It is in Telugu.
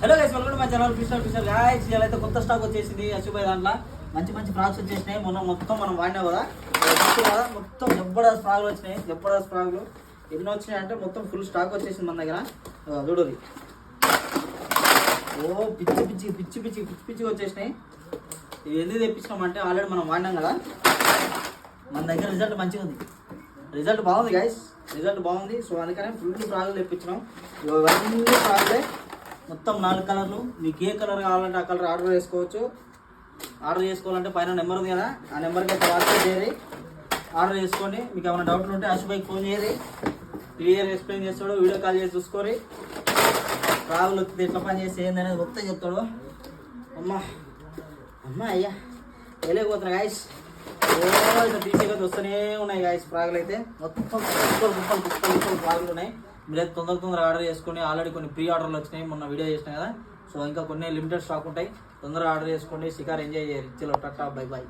Hello guys, welcome to my channel fisher guys. ఇవాళైతే కొత్త స్టాక్ వచ్చేసింది అశుభాయ్ దాంట్లో. మంచి మంచి ఫ్రాక్స్ వచ్చేసినాయి. మొత్తం మనం వాడినాం కదా, మొత్తం జబర్దస్త్ ఫ్రాక్లు వచ్చినాయి. జబర్దస్త్ ఫ్రాక్లు ఎన్ని వచ్చినాయి అంటే మొత్తం ఫుల్ స్టాక్ వచ్చేసింది మన దగ్గర. చూడది ఓ పిచ్చి వచ్చేసినాయి. ఇవి ఎందుకు తెప్పించినామంటే ఆల్రెడీ మనం వాడినాం కదా, మన దగ్గర రిజల్ట్ మంచిగా ఉంది. రిజల్ట్ బాగుంది గైస్, రిజల్ట్ బాగుంది. సో అందుకనే ఫుల్ ఫ్రాక్లు తెప్పించినాం. ఇవన్నీ ఫ్రాక్లే, మొత్తం 4 కలర్లు. మీకు ఏ కలర్ కావాలంటే ఆ కలర్ ఆర్డర్ చేసుకోవచ్చు. ఆర్డర్ చేసుకోవాలంటే పైన నెంబర్ ఉంది కదా, ఆ నెంబర్కి అయితే వాట్సాప్ చేయరు, ఆర్డర్ చేసుకోండి. మీకు ఏమైనా డౌట్లు ఉంటే అశుభాయ్కి ఫోన్ చేయరు, క్లియర్ ఎక్స్ప్లెయిన్ చేస్తాడు. వీడియో కాల్ చేసి చూసుకోరి. ఫ్రాక్లు ఎట్లా పని చేసి ఏందనేది మొత్తం చెప్తాడు. అమ్మా అయ్యా వెళ్ళకపోతున్నా గాయస్. ఇట్లా తీసేకైతే వస్తూనే ఉన్నాయి గాయస్. ఫ్రాక్లు అయితే మొత్తం కుప్పలు ఫ్రాక్లు ఉన్నాయి. మీరైతే తొందరగా ఆర్డర్ చేసుకోండి. ఆల్రెడీ కొన్ని ప్రీ ఆర్డర్లు వచ్చినాయి, మొన్న వీడియో చేసినా కదా. సో ఇంకా కొన్ని లిమిటెడ్ స్టాక్ ఉంటాయి. తొందరగా ఆర్డర్ చేసుకోండి. షికార్ ఎంజాయ్ చేయాలి. చలో టాటా బై బాయ్.